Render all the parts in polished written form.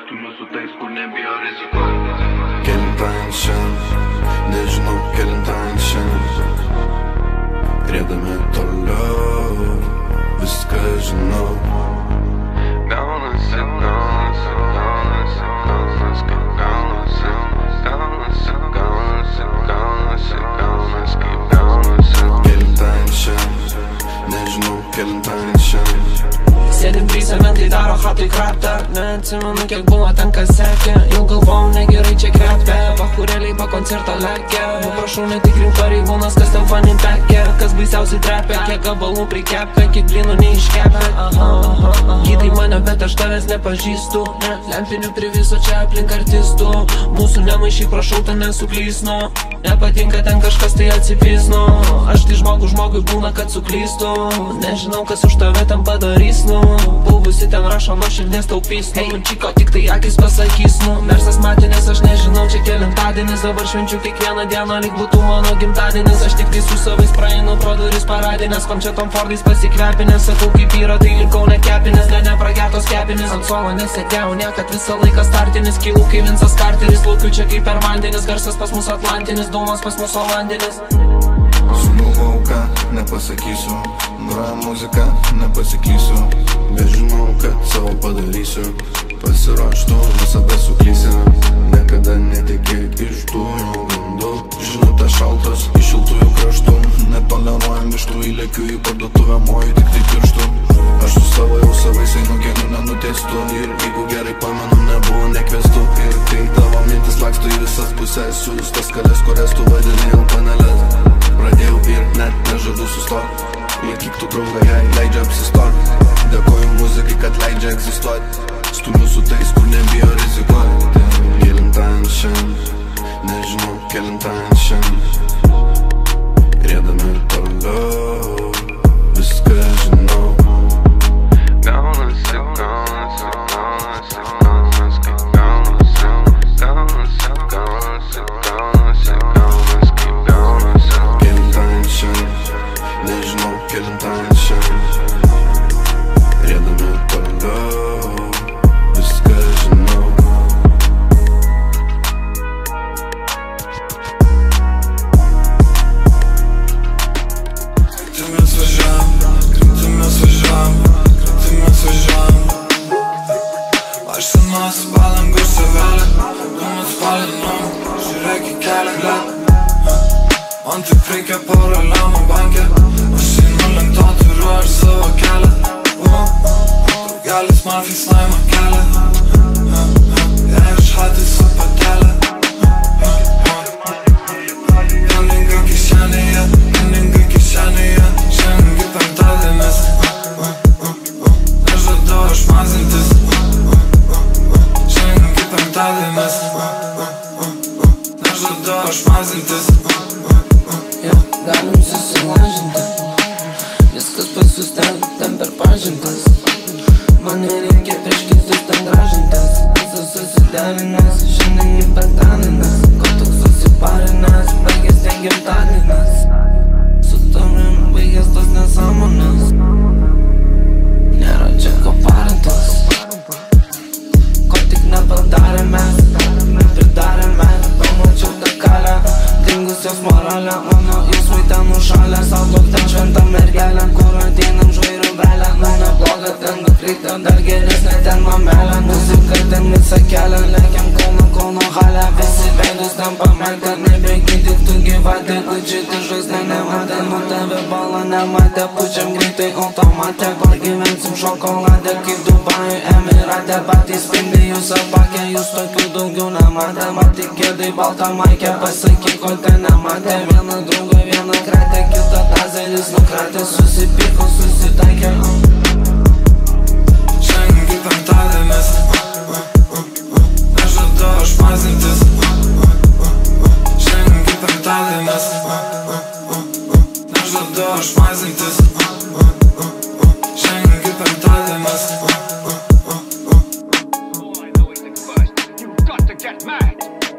Stumiu su tais, kur nebijo rizikuoti. Kelintąjį šiandien, nežinau kelintąjį šiandien. Riedami toliau, viską žinau. Gaunasi, gaunasi, gaunasi, gaunasi, kaip gaunasi. Gaunasi, gaunasi, gaunasi, gaunasi, kaip gaunasi. Kelintąjį šiandien, nežinau kelintąjį šiandien. Sėdim tryse, mentai daro hatui kraptą. Neatsimenu, kiek buvo ten kas sekė. Jau galvojau, negerai čia kreptė. Bachurėliai po koncerto lekia. Prašau netikrink pareigūnas, kas ten fanin pekė. Kas baisiausiai trepė, kiek gabalų prikepė. Kiek blynų neiškepė. Gydai mane, bet aš tavęs nepažįstu. Lempinių priviso čia aplink artistų. Mūsų nemaišyk, prašau, ten nesuklysnu. Nepatinka ten kažkas, tai atsipysnu. Aš tai žmogui būna, kad suklystu. Nežinau, kas už tave ten padarys, nu. Buvusi ten rašo, nuo širdies taupys, nu. Čiko, tik tai akis pasakys, nu. Mersas matinės, aš nežinau, čia kelintadienis. Dabar švenčiu kiekvieną dieną, lyg būtų mano gimtadienis. Aš tik tai su savais praeinu pro duris paradinės. Kom čia tom Fordais pasikvepinės. Sakau kaip yra, tai likau nekepinės. Nepragertos kepinės. Ant suolo nesėdėjau niekad, visą laiką startinis. Kylau kai Vincas Carteris, laukiu čia kaip per vandenis. Garsas pas mus atlantinis, dūmas pas mus olandinis. Sugalvojau ką, nepasakysiu. Groja muzika, nepasiklysiu. Bet žinau, kad savo padarysiu. Pasiruoštu, visada suklysi. Niekada netikėk iš dujų gandų. Žinutė šaltos iš šiltųjų kraštų. Netoleruojam vištų, įlėkiu į parduotuvę, moju tik tai pirštų. Aš su savo jau savais einu genu nenuteistu. Ir jeigu gerai pamenu, nebuvo nekvestų. Ir kai tavo mintis laksto į visas pusės. Siūlus tas kalės, kurias tu vadini ant panelės. Pradėjau ir net nežadu sustot. Laikyk tu draugą, jai leidžia apsistot. Dėkoju muzikai, kad leidžia egzistuot. Stumiu su tais, kur nebijo rizikuot. Kelintąjį šiandien, nežinau kelintąjį šiandien. Riedami toliau, viską žinau. Gaunasi, gaunasi, gaunasi, gaunasi, kaip gaunasi. Gaunasi, gaunasi, gaunasi, gaunasi, kaip gaunasi. Kelintąjį šiandien, nežinau kelintąjį šiandien. Riedami toliau, viską žinau. Kryptimis važiuojam. Mašinos palangų savelė. Dūmus palinom, žiūrėk į kelią. Man tik reikia porą lemų banke. Aš einu link to, turiu aš savo kelią. Draugelis man fiksnaimą kelia. Jei aš hatį su patelė. Pinigai kišenėje, pinigai kišenėje. Šiandien kaip penktadienis. Nežadu aš mazintis. Šiandien kaip penktadienis. Nežadu aš mazintis. Galim susilažinti. Viskas pas jūs ten per pažintas. Man nereikia prieš kitus ten gražintas. Visas susiderinęs, šiandien į penktadienis. Ko toks susiparinęs, baigęs ten gimtadienis. Su tavim baigęs tos nesąmonės. Nėra čia ko parintas. Ko tik nepadarėme, pridarėme. Pamačiau tą kalę, dingusios moralę. Mano jausmai ten užšalę. Saugok ten šventą mergelę, kur ateinam žvairių velę. Nu nebloga ten nukreipta, dar geresnė ten mamelė. Muzika ten visą kelią, lekiam Kauno halę. Visi veidus ten pamerka, nebegi tik tu gyvatė. Udžyti žaizdą nematė, nuo tave balą nematė. Pučiam greitai automatė, kur gyvensim šokoladė. Kaip Dubajų Emirate, patys spindi jūs apakė. Jūs tokių daugiau nematė, matyk gėdai baltą maikę. Pasakyk, ko ten nematė. Vieną draugą, vieną kratę, kitą tazeris nukratė. Susipyko, susitaikė. Šiandien kaip penktadienis. Nežadu aš mazintis. Šiandien kaip penktadienis. Nežadu aš mazintis. Šiandien kaip penktadienis. You got to get mad.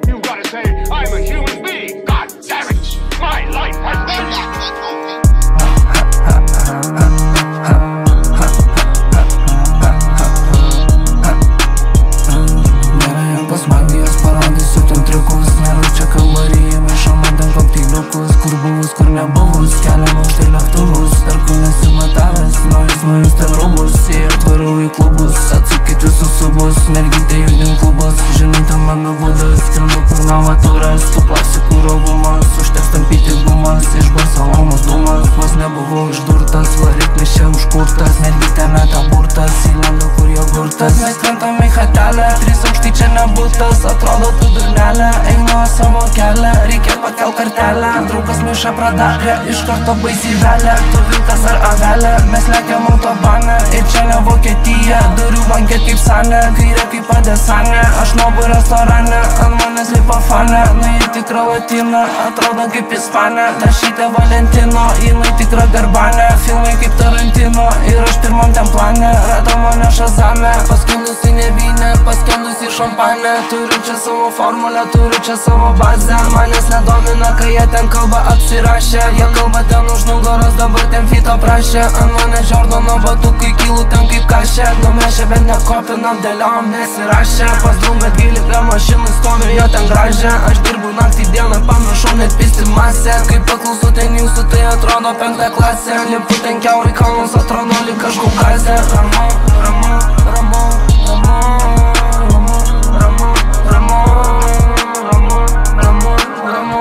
You gotta say, I'm a human being. God damn it. My life has been... novatūras, tu plastikų rovumas, užteks tampyti gumas, iš Barcelonos dūmas, vos nebuvau išdurtas, variklis čia užkurtas, mergytė meta burtas, įlenda kur jogurtas. Mes krentam į chatelę, 3 aukštai čia nebūtas, atrodo tu durnelė, einu savo kelią, reikia pakel kartelę, draugas miša pradarė, iš karto baisiai velė, tu vilkas ar avelė, mes lekiam autobane, ir čia ne Vokietija, duriu bankėt kaip sanė, kairė kaip padesanė, aš nuobu restorane, ant manęs lipa fanė, nu į tikrą latiną, atrodo kaip ispanė, tašytė Valentino, jinai tikra garbanė, filmai kaip Tarantino, ir aš pirmam ten plane, rado mane šazame, paskendusi nevynė, paskendusi šampanė, turiu čia savo formulę, turiu čia savo bazę, manęs nedomina, kai jie ten kalba apsirašė, jie kalba ten už nugaros, dabar ten fito prašė, ant mane Jordano batukai kylu ten kaip kašė, numešė, bet nekopinam, dėliom nesirašė, pas draugą 12 mašinų stovi, jo ten gražė, aš dirbu naktį dieną, pamiršau net pisti masę, kai paklausau ten jūsų, tai atrodo 5 klasė, lipu ten kiaurai kalnus, atrodo lyg kažkau gazė, ramu, ramu, ramu, ramu, ramu, ramu, ramu, ramu, ramu, ramu.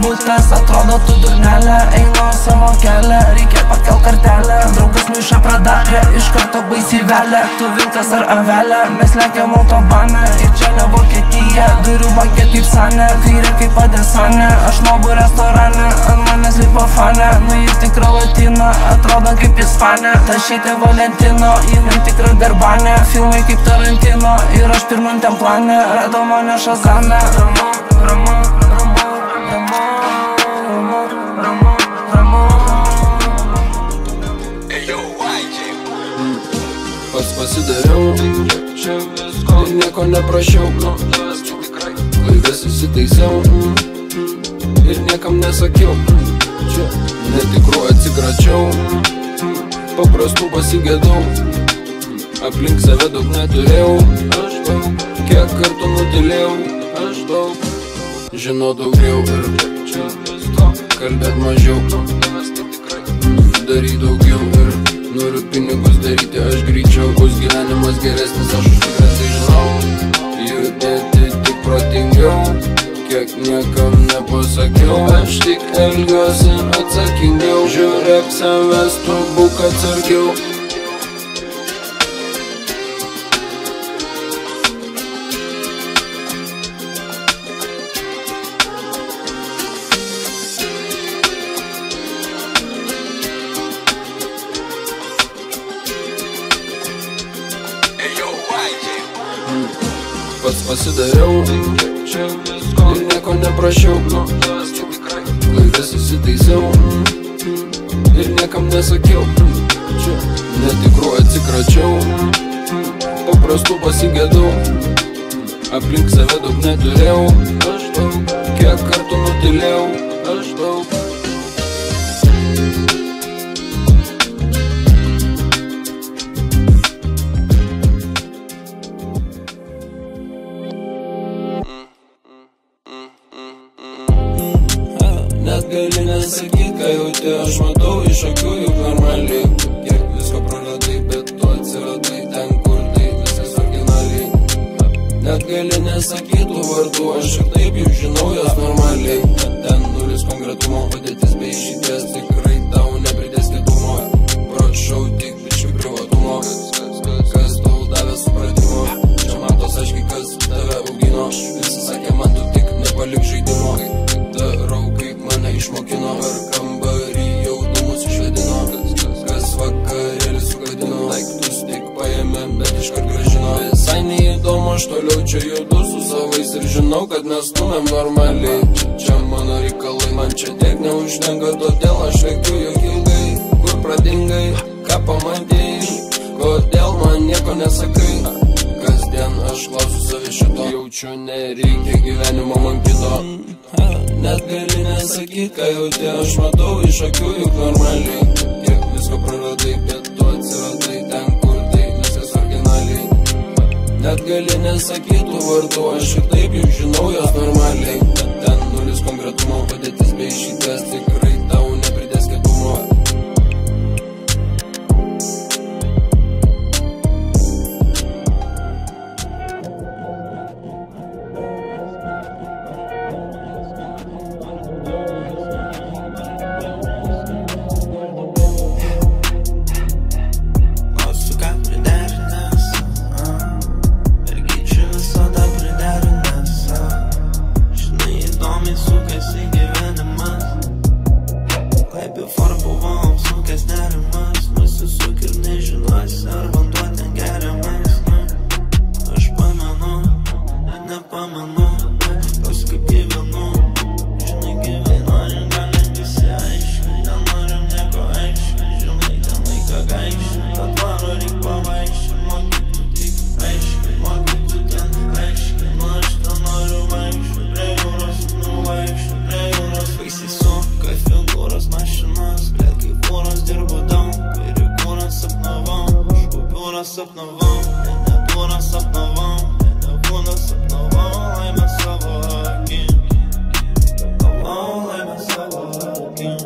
Būtas, atrodo tu durnelė, einu savo kelią, reikia pakel kartelę, draugas miša pradarė, iš karto baisiai velė, tu vilkas ar avelė, mes lekiam autobane, ir čia ne Vokietija, duriu bankėt kaip sanė, kairė kaip padesanė, aš nuobu restorane, ant manęs lipa fanė, nu į tikrą latiną, atrodo kaip ispanė, tašytė Valentino, jinai tikra garbanė, filmai kaip Tarantino, ir aš pirmam ten plane, rado mane šazame, ramu, ramu, Pats pasidariau, ir nieko neprašiau, klaidas įsitaisiau, ir niekam nesakiau, netikrų atsikračiau, paprastų pasigėdau, aplink save daug neturėjau, kiek kartų nutilėjau, žinau daugiau ir kalbėt mažiau, daryt daugiau ir noriu pinigus daryti, aš greičiau, bus gyvenimas geresnis, aš užtikrintai žinau, judėti tik protingiau, kiek niekam nepasakiau, aš tik elgiuosi atsakingiau, žiūrėk savęs, tu būk atsargiau. Pats pasidariau, ir nieko neprašiau, klaidas įsitaisiau, ir niekam nesakiau, netikrų atsikračiau, paprastų pasigėdau, aplink save daug neturėjau, kiek kartų nutilėjau, aš daug. Net gali nesakyt, ką jauti, aš matau iš akių juk normaliai, kiek visko praradai, bet tu atsiradai ten, kur tai viskas originaliai. Net gali nesakyt tų vardų, aš ir taip jau žinau jas normaliai, net ten nulis konkretumo, padėtis bei išeities tikrai tau nepridės kietumo, prašau tik biškį privatumo, kas tau davė supratimo, čia matos aiškiai, kas tave augino, visi sakė man tu tik nepalik žaidimo, darau kaip mane išmokino, ar kambarį jau dūmus išvedino, kas vakarėlį sugadino, daiktus tik paėmė, bet iškart grąžino, visai neįdomu, aš toliau čia judu su savais ir žinau, kad mes stumėm normaliai, čia mano reikalai, man čia tiek neužtenka, todėl aš veikiu juk ilgai, kur pradingai, ką pamatėjai, kodėl man nieko nesakai, kasdien aš klausiu savi šito, jaučiu nereikia gyvenimo man kito. Net gali nesakyt, ką jauti, aš matau iš akių juk normaliai, kiek visko praradai, bet tu atsiradai ten, kur tai viskas originaliai. Net gali nesakytų vardu, aš ir taip jau žinau jos normaliai. Bet ten nulis konkretumo, padėtis bei šitas tikrai tau nepridės kietumo. Sapnavau, nebūna sapnavau, nebūna sapnavau, laimę savo akim. Savau, laimę savo akim.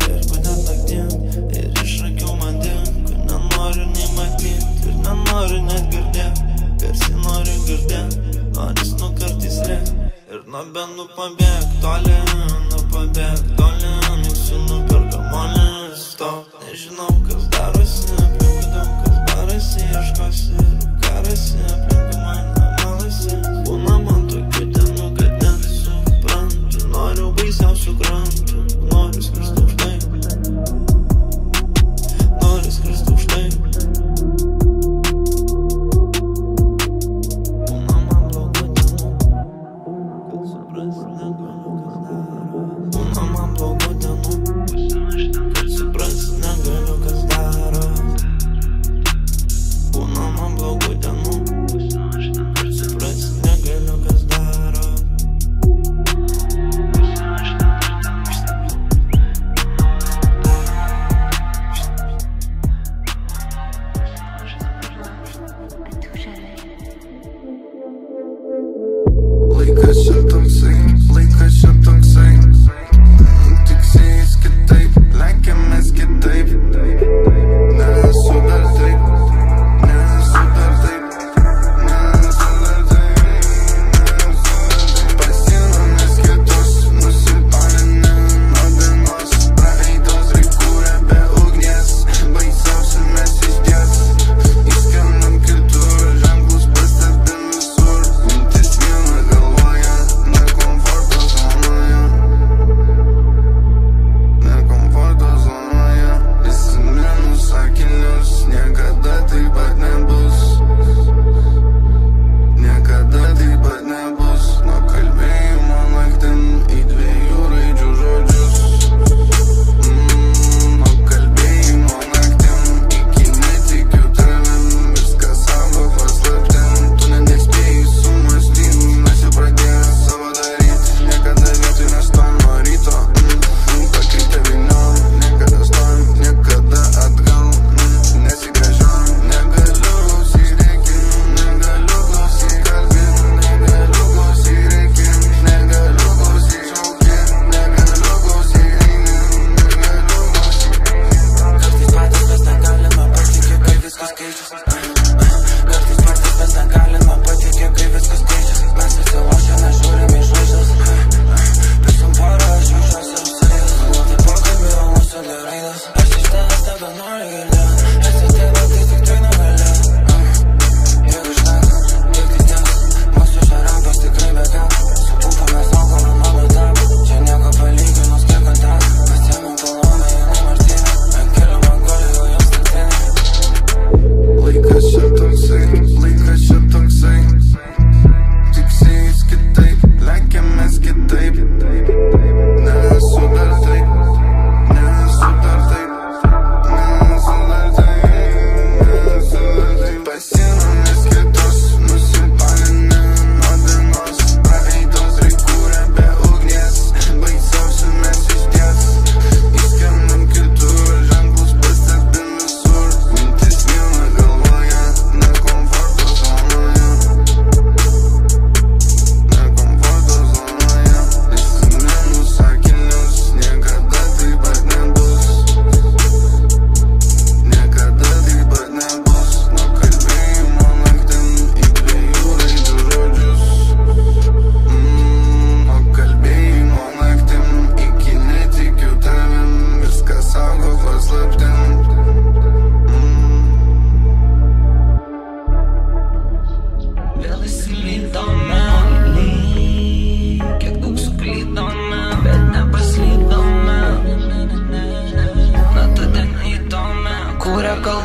Ir kodėl naktim, ir iš akių man dink, kad nenoriu nei matyt, ir nenoriu net girdėt, garsiai noriu girdėt, noris nukartys rėk. Ir nuo bendų pabėg tolin, jūsų nupirka molis, tau nežinau, kas darosi, aplinkui daug kas barasi, ieškosi ir karasi, aplinkui mane malasi. Būna man tokių dienų, kad net suprantu, noriu baisiausių krantų, noriu skristi už tai, noriu skristi už tai. Būna man blogų dienų, kad suprasti negaliu, kas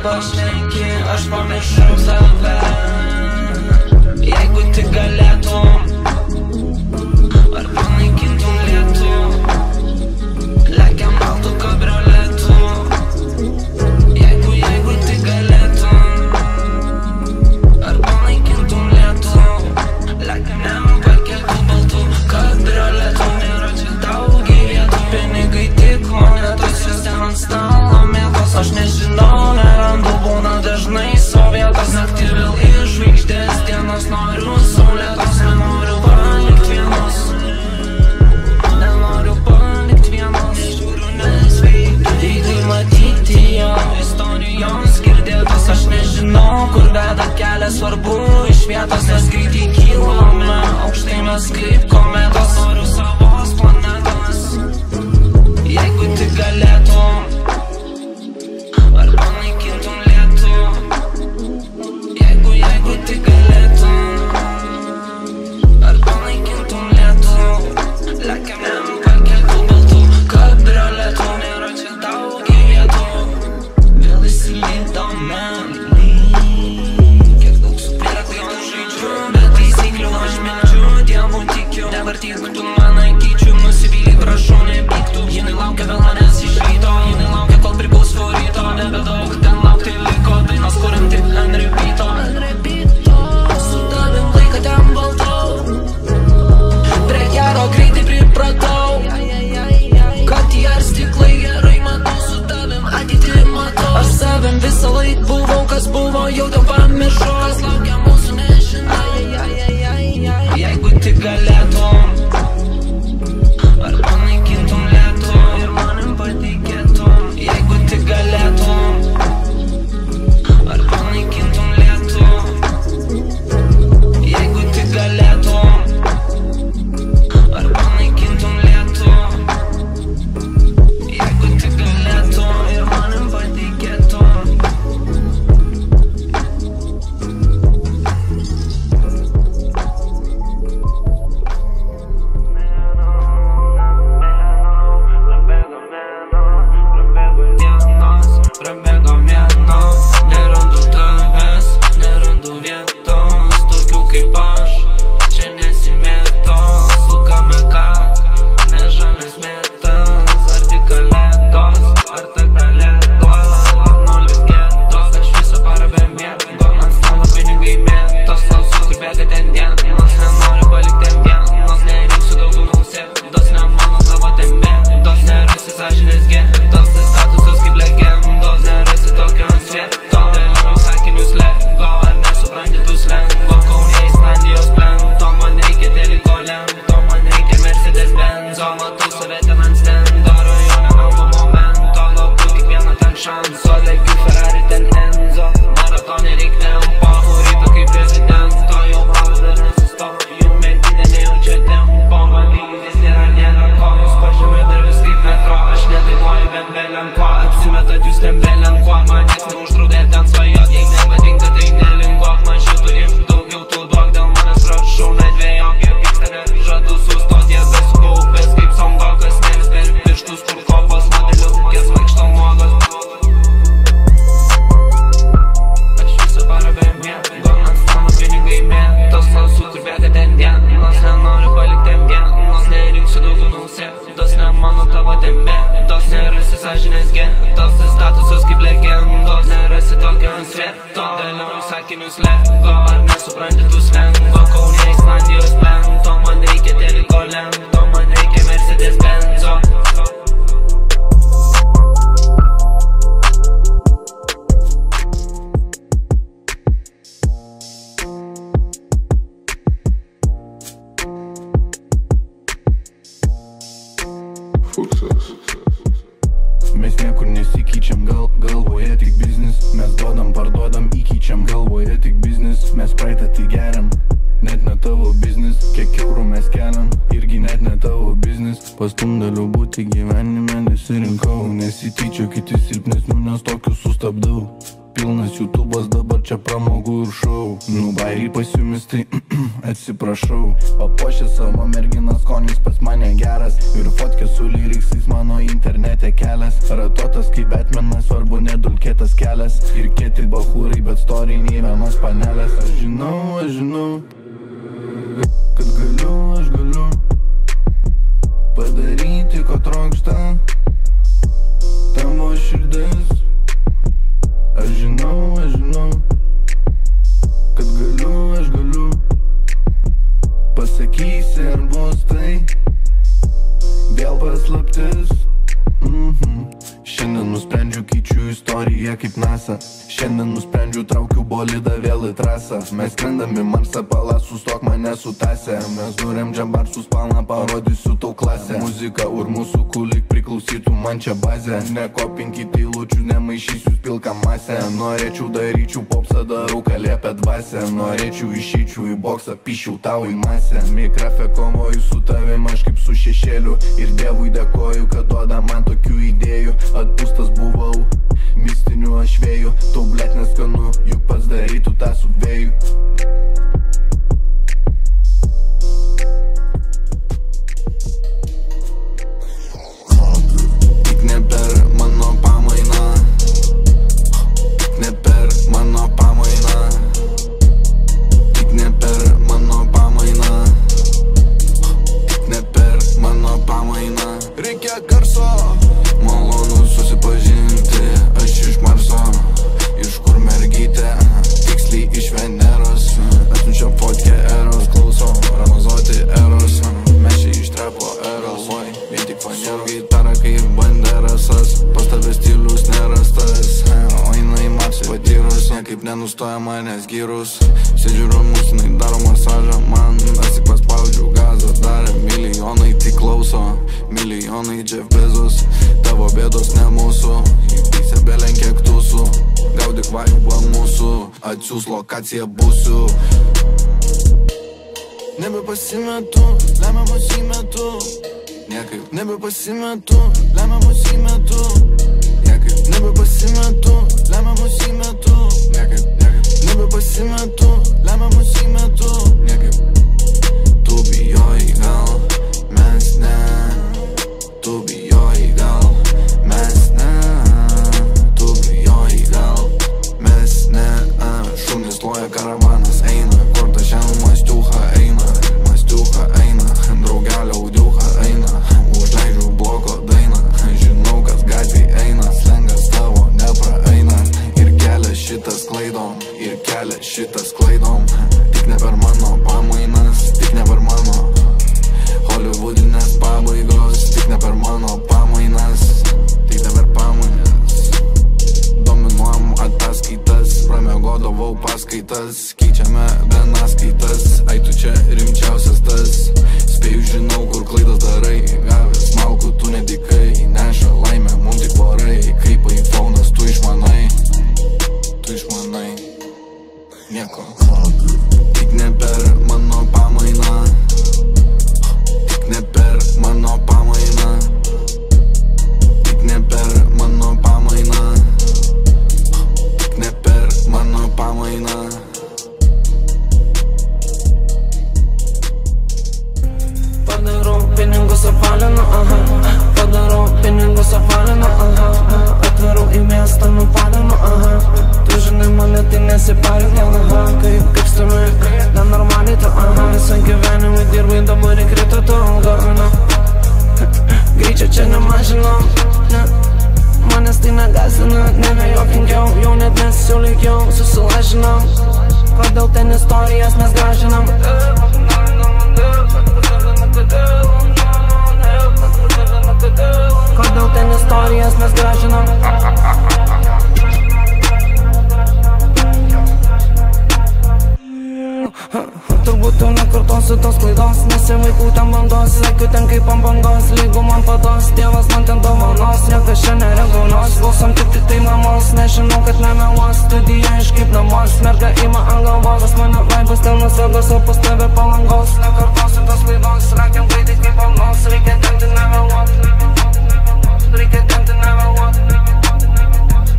pašneki, aš pamiršau save. Jeigu tik galėtum, ar panaikintum lietų, lekiam baltų kabrioletų. Jeigu tik galėtum, ar panaikintum lietų, lekiam pakeltų baltų kabrioletų. Nėra čia daug vietų, pinigai tik monetos, jos ten ant stalo mėtos. Aš nežinau, nerandu, būna dažnai sovietos. Naktį vėl į žvaigždės dienos, noriu saulėtos, nenoriu palikt vienos. Nenoriu palikt vienos, nežiūriu nesveikai. Veidai matyti jo istorijos girdėtos. Aš nežinau, kur veda kelias, svarbu iš vietos. Nes greitai kylame, aukštai mes kaip kometos. Noriu savos planetos. Jeigu tik galėtum, ar panaikintum lietų. Jeigu tik galėtum, ar panaikintum lietų, lekiam pakeltų baltų kabrioletų. Nėra čia daug vietų, vėl įsilydome. Kiek daug supėrė klaidų žaidžiu, bet taisyklių aš meldžiu, Dievu tikiu. Nevartyk tu man aktyčių, nusivyli, prašau nepyktų. Jinai laukia vėl manęs iš ryto, jinai laukia kol priklauso ryto. Nebedaug ten laukti liko, dainos kuriam tik ant repeato. Su tavim laiką ten valdau, prie gero greitai pripratau. Kad tie stiklai gerai matau, su tavim ateitį matau. Aš savim visą laik buvau, kas buvo jau ten pamiršau. Kas laukia mūsų nežinau. Jeigu tik galėtum, ar panaikintum lietų ir manim patikėtum. Jeigu tik galėtum, ar panaikintum lietų. Jeigu tik galėtum, ar panaikintum lietų. Jeigu tik galėtum ir manim patikėtum. Prabėgo mėnuo, nerandu tavęs, nerandu vietos, tokių kaip aš, čia nesimėto. Sukame ką, nežalias mėtas, ar tik kalėdos, ar tak kalėdos, ar nulis gėdos. Aš visą parą be miego, ant stalo pinigai mėtos, klausiu, kur bėga ten dienos, nenoriu palikti ten vienos, nerinksiu daugiau nausėdos, ne mano tavo ten bėdos, nerasi sąžinės gėdos, tai statusas kaip legendos, nerasi tokios vietos. Dėliau sakinius lego, ar nesupranti tu slengo, Kaune Islandijos plento, man reikia teliko lento, man reikia Mercedes Benzo, matau save ten ant stendo, rajone augo momento, laukiu kiekvieną ten šanso, lekiu Ferrari ten Enzo, maratone reik tempo, ryto kaip prezidento, jau valandą nesustoju, mergytė nejaučia tempo, man lyginis nėra kojus, pažymė dar vis kaip metro, aš nedainuoju bent belenko, apsimetat jūs ten belenko, man nieks neuždraudė ten svajot, jei nepatinka tai nelinguok, man šitų imk daugiau tu duok, dėl manęs prašau nedvėjok, ir vyksta nežadu sustot, jie besikaupęs kaip songokas, nevis per pirštus kur kopos modelius, jas vaikšto nuogos. Aš visą parą be miego, ant stalo pinigai mėtos, klausiu, kur bėga ten dienos, nenoriu palikti ten vienos, nerinksiu daugiau nausėdos, ne mano tavo ten bėdos, nerasi sąžinės gėdos, tai statusas kaip legendos, nerasi tokios vietos. Dėliau sakinius lego, ar nesupranti tu slengo, Kaune Islandijos plento, man reikia teliko lento, man reikia Mercedes Benzo. Mes niekur nesikeičiam, galvoje tik biznis. Mes duodam, parduodam, įkeičiam, galvoje tik biznis. Mes praeitą tai geriam, net ne tavo biznis. Kiek eurų mes keliam, irgi net ne tavo biznis. Pastumdaliu būti gyvenime nesirinkau, nesityčiau kiti silpnesnių, nes tokius sustabdau. pilnas YouTube'as dabar čia pramogų ir šou. Nubairį pas jumis tai atsiprašau. Papuošė savo merginą skonis pas mane geras. Ir fotkė su lyriksais mano internete kelias. Ratotas kaip Batmanas, svarbu nedulkėtas kelias. Ir kieti bachūrai, bet story nei vienos panelės. Aš žinau kad aš galiu padaryti, ko trokšta tavo širdis. Aš žinau kad aš galiu pasakysi ar bus tai vėl paslaptis. Šiandien nusprendžiu keičiu istoriją kaip NASA. Šiandien nusprendžiu traukiu bolidą vėl į trasą. Mes skrendam į Marsą, pala sustok mane su tase. Mes durėm džembarsus palną, parodysiu tau klasę. Muzika ur mūsų kulik priklausytų man čia bazę. Nekopinkit eilučių, nemaišysiu pilką masę. Norėčiau daryčiau popsą, darau kalėpę dvasę. Norėčiau išeičiau į boksą, pišiau tau į masę. Mikrofe kovoju su tavim aš kaip su šešėliu. Ir Dievui dėkoju, kad duoda man tokių idėjų. Atpūstas buvau, mistiniu aš vėju. Tau blet neskanu, juk pats darytų tą su vėju. Tik ne per mano pamainą. Tik ne per mano pamainą. Tik ne per mano pamainą. Tik ne per mano pamainą. Reikia garso, malonu susipažinti. Aš iš Marso, iš kur mergytė, tiksliai iš Veneros. Atsiunčia fotkę eros, klausau Ramazoti eros. Mes čia iš trepo eros, oi, vien tik fanėro gitarą kaip banderasas. Pas tavęs stilius nerastas, o jinai Marsą patyrus. Niekaip nenustoja manęs gyrus. Sėdžiu ramus, jinai daro masažą man. Atsik paspaudžiu gazą, darė milijonai tik klauso. Milijonai Jeff Bezos, tavo bėdos ne mūsų. Įpysė belenkiek tūsų, gaudyk vaibą mūsų. Atsiūs lokaciją būsiu. Nebepasimetu, lemiamus įmetu. Niekaip nebepasimetu, lemiamus įmetu. Niekaip nebepasimetu, lemiamus įmetu. Niekaip nebepasimetu, lemiamus įmetu. Niekaip. Tu bijoji gal, mes ne. Tu bijoji gal, mes ne. Tu bijoji gal, mes ne. Šunis loja, karavanas eina. Kur ta šiandien mastiucha eina. Mastiucha eina, draugelio audiucha eina. Užleidžiu bloko dainą. Žinau, kas gatvėj eina. Slengas tavo nepraeina. Ir kelias šitas klaidom. Ir kelias šitas klaidom. Tik ne per mano pamainas. Tik ne per mano hollywoodinės pabaigos. Tik ne per mano pamainas. Tik ne per pamainas. Dominuojam ataskaitas. Pramiegodavau paskaitas. Keičiame vienaskaitas. Ai tu čia rimčiausias tas. Spėju žinau, kur klaidas darai. Gavęs malkų tu nedikai. Neša laimę mum tik vorai. Kaip iPhone'as tu išmanai. Tu išmanai nieko. Tik ne per mano pamainą. Tik ne per mano pamainą. Tik ne per mano pamainą. Tik ne per mano pamainą. Padarau pinigus apvalinu, aha. Padarau pinigus apvalinu, aha. Atvarau į miestą, nupadinu, aha. Tu žinai mane, tai nesiparinu, aha. Kaip stumi, nenormaliai tu, aha. Visą gyvenimą dirbai, dabar įkrito tu algomino. Greičio čia nemažinau, ne. Manęs tai negazina, nebejokingiau. Jau net nesiūlykiau, susilažinau. Kodėl ten istorijas mes gražinam? Kodėl ten istorijas mes gražinam? Turbūt tu nekartosiu tos klaidos. Nesivaikau ten bandos, sėkiu ten kaip ant bangos. Lygu man pados, Dievas man ten dovanos. Niekas čia nereguliuos, klausom tik tai mamos. Nežinau, kad nemeluos, studija iš kaip namos. Merga ima ant galvos, mane vaibas ten nusėdos, o pas tave palangos. Nekartosiu tos klaidos, rakiam klaidai kaip bangos. Reikia tempti nemeluot. Reikia tempti nemeluot.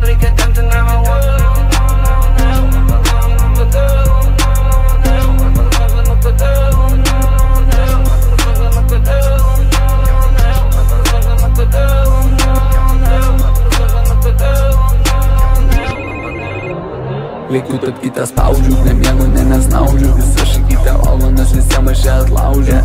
Reikia tempti nemeluot. Veikiu taip kitą spaudžiu, nemiegu, nesnaudžiu. Visą šakytę valgo, nes visiems aš ją atlaužiu.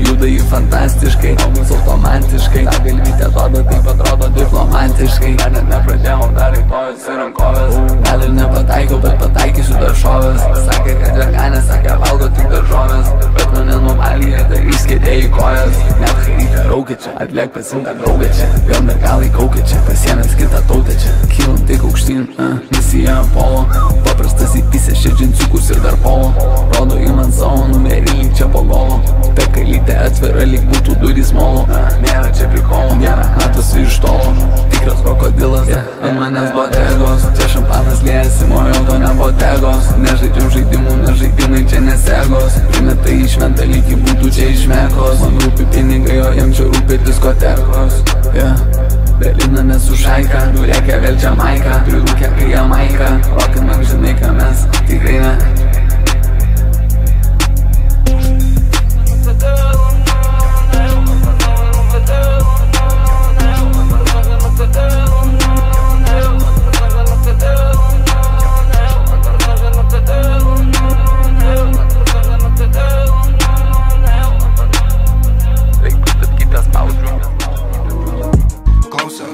Juda jį fantastiškai, algus automatiškai. Ta galvytė atrodo, taip atrodo diplomatiškai. Dar net nepradėjau, dar rytojus ir rankovės. Gal ir nepataikiau, bet pataikysiu daržovės. Sakė, kad veganė, sakė, valgo tik daržovės. Bet mane nuvalgė, tai išskėdė į kojas. Net karytė raukia čia, atliek pasimtą draugę čia. Vėl mergalai kaukia čia, pasiemės kitą tautę čia. Kylam tik aukštyn, misija Apollo. Paprastas įpisė šia džinsiukus ir dar polo. Rodo į man savo numerį lyg čia po golo. Ta kailytė atvira lyg būtų durys molo. Nėra čia prikolo, nėra matosi iš tolo. Tikras krokodilas, ant manęs botegos. Čia šampanas liejasi, mojo to ne botegos. Nežaidžiam žaidimų, nes žaidimai čia nesegos. Primetai į šventą lygį būtų čia išmekos. Man rūpi pinigai, o jam čia rūpi diskotekos. Berliną nesu šaika, nurėkia vėl Jamaiką. Prirūkė kai Jamaika, rokin man žinai, ką mes tikrai ne.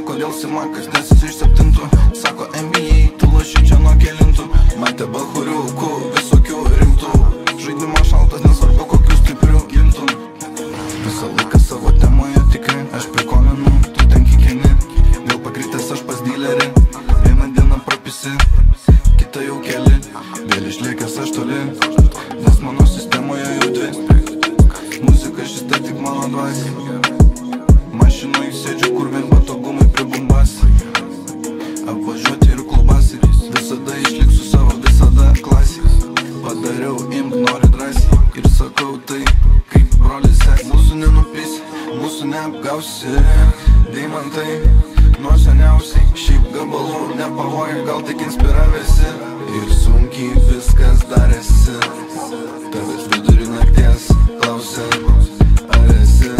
Kodėl Simakas nesis iš 7, sako NBA, tu loši čia nuo kelintų. Matė bachuriukų, visokių rimtų. Žaidimo šaltas, nesvarbu kokių stiprių gintų. Visą laiką savo temoje tikrai, aš prikominu, tu ten kikeni. Vėl pakritęs aš pas dilerį, vieną dieną propisi, kitą jau keli. Vėl išlėkęs aš toli, nes mano sistemoje jau 2. Muzika šis tai tik mano dvasia. Mašinoj sėdžiu, kur vien patogumai prie bumbasi. Apvažiuoti ir klubasi, visada išliksiu savo, visada klasės. Padariau, imk, nori drąsiai. Ir sakau tai, kaip brolis sek. Mūsų nenupisi, mūsų neapgausi. Deimantai, nuo seniausiai. Šiaip gabalų nepavoja, gal tik inspiravėsi. Ir sunkiai viskas darėsi. Tavęs vidurį nakties klausė, ar esi.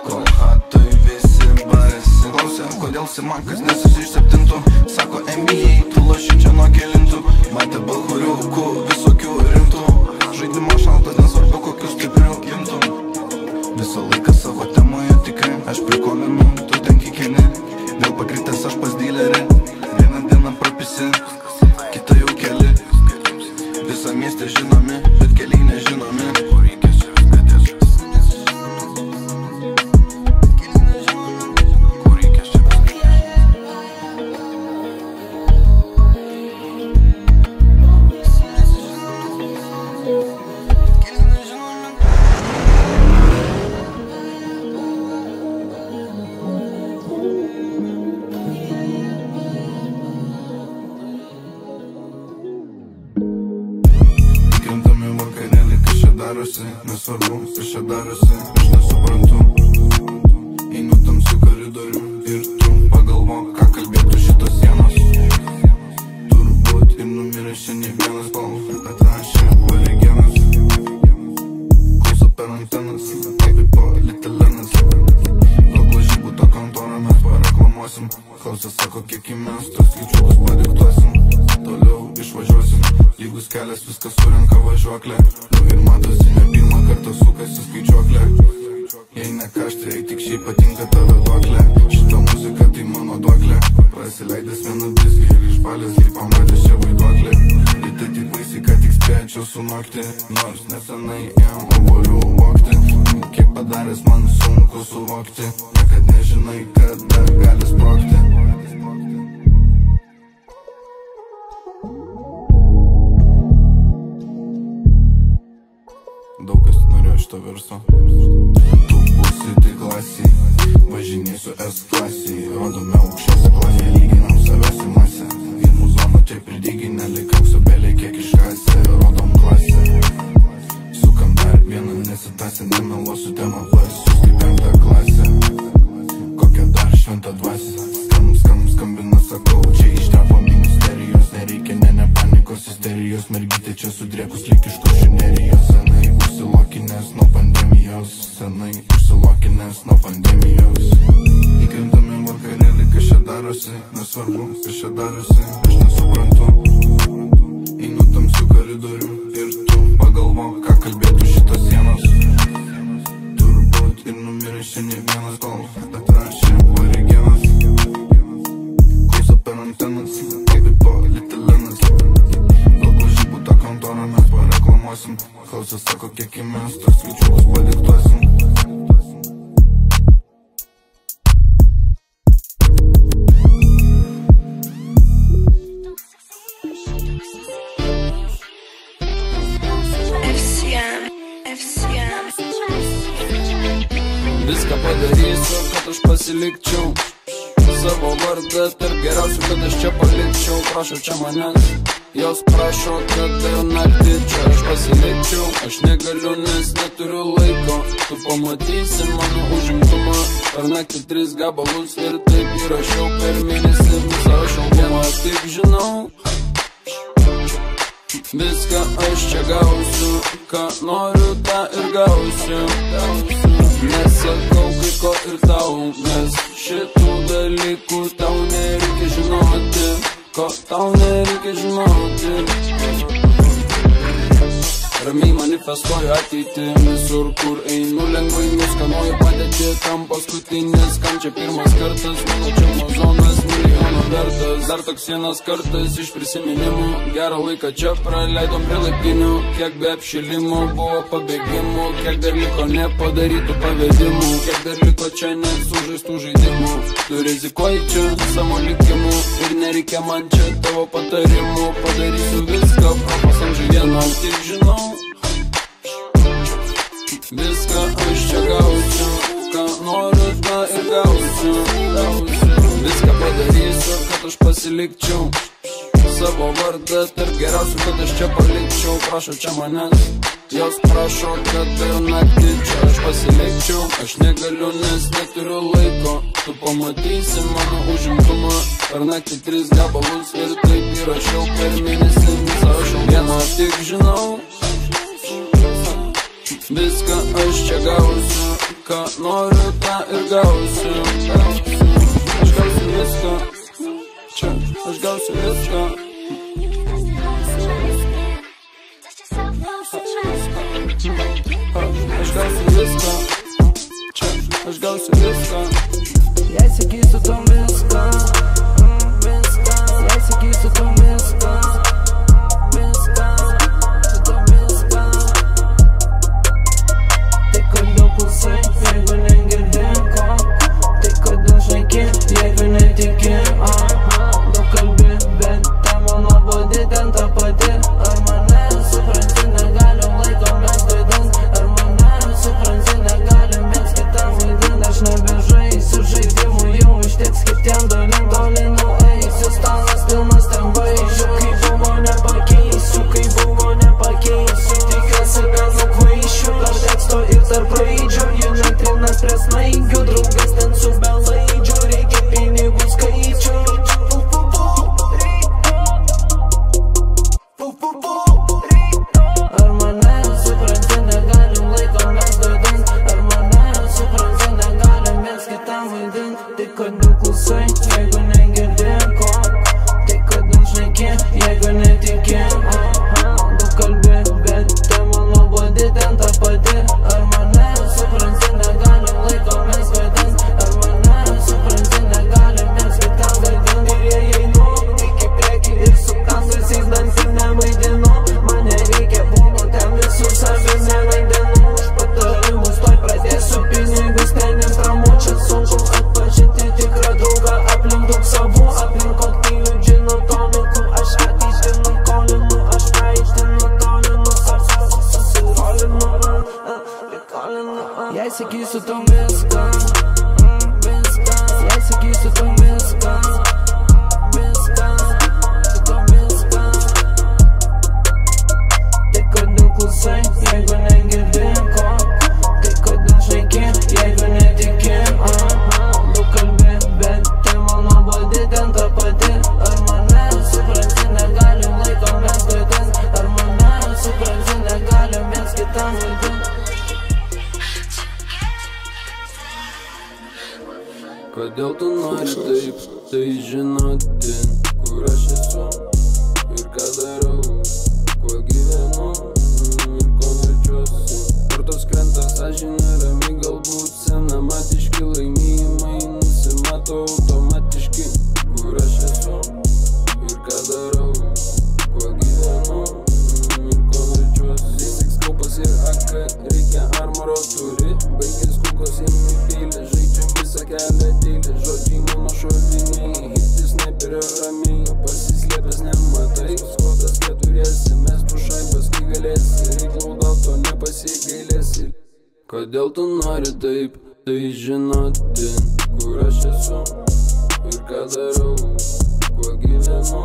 Kol hatoj visi barėsi. Klausė, kodėl Simakas nesis iš 7, sako NBA, tu loši čia nuo kelintų. Matė bachuriukų, visokių rimtų. Žaidimo šaltas, nesvarbu kokių stiprių gintų. Visą laiką savo temoje tikrai, aš prikominu, tu ten kikeni. Vėl pakritęs aš pas dilerį, vieną dieną propisi, kitą jau keli. Visą miestę žinomi, bet keliai nežinomi. Nesvarbu, kas čia darosi, aš nesuprantu. Einu tamsiu koridoriu ir tu pagalvok, ką kalbėtų šitos sienos. Turbūt ir numirė šiandien vienas balsas, atrašė origenas. Klauso per antenas, kaip politelenas. Daug lažybų to kontorą mes pareklamuosim. Klausia sako, kiek mes tos skaičiukus padiktuosim. Toliau išvažiuosim, lygus kelias, viskas surenka važiuoklė. Ir matosi, ne pirmą kartą sukasi skaičiuoklė. Jei ne kaštai, jei tik šiaip patinka tave duoklė. Šita muzika tai mano duoklė. Prasileidęs vieną diskį ir išbalęs, kaip pamatęs čia vaiduoklė. Ir tai tik baisiai, kad tik spėčiau sunokti. Nors nesenai ėjom obolių vokti. Kiek padaręs man sunku suvokti. Niekad nežinai, kada gali sprogti. Daug kas norėjo šito verso. Tu būsi tik klasiai, važinėsiu S klasiai. Rodome aukščiausią klasę, lyginam savęs į masę. Ir muzono čia pridyginę, likausiu belė kiek iškasė. Rodom klasę, sukam dar vieną nesitasę. Nemeluosiu temą, pasius kaip 5 klasę. Kokia dar šventa dvasia. Skambina, sakau, čia ištepo ministerijos. Nereikia ne panikos, isterijos. Mergytė čia sudrėkus lyg iš kuršių nerijos. Senai užsilokinęs nuo pandemijos. Senai užsilokinęs lokinės nuo pandemijos. Įkrintame vakarėlį, kas čia darosi, nesvarbu, kas čia darosi, aš nesuprantu. Einu tamsiu koridoriu ir tu pagalvok, ką kalbėtų šitos sienos. Turbūt ir numiręs čia ne vienas, kol atrašė origenas. Klauso per antenas, kaip po litelenas. Gal klažybų tą kontorą mes pareklamuosim. Klausas sako, kiek į mes tos skaičiukus padiktuosim. Viską padarysiu, kad aš pasilikčiau savo vardą tarp geriausių, kad aš čia palikčiau. Prašo čia manęs, jos prašo, kad naktį čia aš pasilikčiau. Aš negaliu, nes neturiu laiko. Tu pamatysi mano užimtumą. Per naktį 3 gabalus ir taip įrašiau per mėnesį visą šalbumą. Tik žinau, viską aš čia gausiu, ką noriu, tą ir gausiu. Nesakau kai ko ir tau, nes šitų dalykų tau nereikia žinoti, ko tau nereikia žinoti. Ramiai manifestuoju ateitį, visur kur einu lengvai nuskanuoju padėtį. Kam paskutinis, kam čia pirmas kartas, mano čia mozonas milijono vertas. Dar toks vienas kartas iš prisiminimų, gerą laiką čia praleidom prie laiptinių. Kiek be apšilimų buvo pabėgimų, kiek dar liko nepadarytų pavedimų, kiek dar liko čia nesužaistų žaidimų. Tu rizikuoji čia savo likimu ir nereikia man čia tavo patarimų. Padarysiu viską, propasamžiai vieną, tik žinau, viską aš čia gausiu, ką noriu, tą ir gausiu. Viską padarysiu, kad aš pasilikčiau savo vardą tarp geriausių, kad aš čia palikčiau. Prašo čia manęs, jos prašo, kad naktį čia aš pasilikčiau. Aš negaliu, nes neturiu laiko. Tu pamatysi mano užimtumą. Per naktį 3 gabalus ir taip įrašiau per mėnesį visą šalbumą. Tik žinau, viską aš čia gausiu, ką noriu, tą ir gausiu. Aš gausiu viską, čia aš gausiu viską. Aš gausiu viską, čia aš gausiu viską. Jei sakysiu tom viską, jei sakysiu tom viską, tai kodėl klausai, jeigu negirdi ko, tai kodėl šneki, jeigu netiki. Daug kalbi, bet tema nuobodi, ten ta pati. Ar mane supranti, negalim laiko mes vaidint. Ar mane supranti, negalim mes kitam vaidint. Aš nebežaisiu žaidimų, jau užteks kitiem dalim. Toliau eisiu, stalas pilnas ten vaizdžių. Kai buvo nepakeisiu, kai buvo nepakeisiu. Tikiuosi, kad nukvaišiu tarp teksto ir tarp raidžių. Jie netrinas prie snaigių, draugas ten su belaidžiu. Reikia pinigų skaičių. Ar mane supranti, negalim laiko mes vaidint. Ar mane supranti, negalim mes kitam vaidint. Tai kodėl klausai, jeigu negirdi ko, tai kodėl šneki, jeigu netiki. Daug kalbi, bet tema nuobodi, ten ta pati. Ar mane supranti, negalim laiko mes vaidint. Ar mane supranti, negalim mes kitam vaidint. Ir jie einu iki priekį ir su kandusiais dantim nevaidinu. Man nereikia būno, ten visur savim nevaidinu. Už patarimus toj pradėsiu pinigus tenėms ramu. Čia sunku atpažinti tikrą draugą. Aplink daug savų, aplink kokteilių, džinų, tonikų. Aš ateitį nukolinu, aš praeitį nutolinu. Susirolinu, jei sakysiu tom viską, jei sakysiu tom viską, tai kodėl klausai, jeigu negirdi ko, tai kodėl šneki, jeigu netiki. Daug kalbi, bet tema nuobodi, ten ta pati. Ar mane supranti, negalim laiko mes vaidint. Ar mane supranti, negalim mes kitam vaidint. Kodėl tu nori taip, tai žinoti, kur aš esu ir ką darau, kuo gyvenu ir kuo verčiuosi. Kortos krenta sąžinė rami, galbūt senamatiški laimėjimai nusimato automatiški, kur aš esu ir ką darau, kuo gyvenu ir kuo verčiuosi. Tik skaupas ir AK, reikia armoro turi, baigės kukos ėmė pėlė, žaidžiam visą kelią dėlė, žodžiai mano šoviniai, hitis sniperio ramiai, pasislėpęs nematai, skotas keturiesi, mes tu šaibas, kai galėsi, reik laudauto, nepasigailėsi. Kodėl tu nori taip, tai žinoti, kur aš esu ir ką darau, kuo gyvenu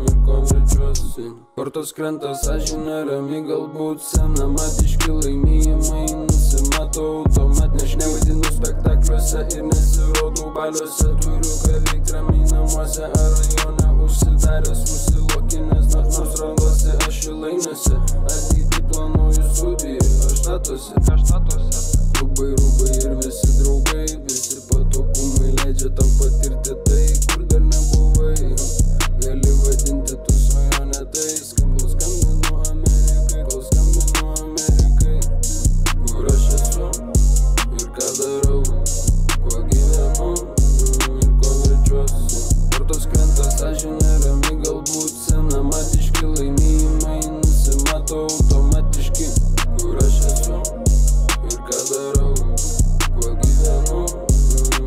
ir kuo verčiuosi. Kortos krenta sąžinė rami, galbūt senamatiški laimėjimai nusimato automatinė. Aš nevaidinu spektakliuose ir nesirodau baliuose, turiu ką veikt ramiai namuose ar rajone užsidaręs, užsilokinęs, nors randuosi aš šilainiuose. Ateitį planuoju studijai, aš statuose. Rūbai ir visi draugai, visi patogumai leidžia tam patirti tai, kur dar nebuvai. Gali vadinti tu svajonę tai, skambinu Amerikai, kol skambinu Amerikai. Kur aš esu ir ką darau, kuo gyvenu ir kuo verčiuosi. Kortos krenta sąžinė rami, galbūt senamatiški laimėjimai nusimato automatiški. Kur aš esu ir ką darau, kuo gyvenu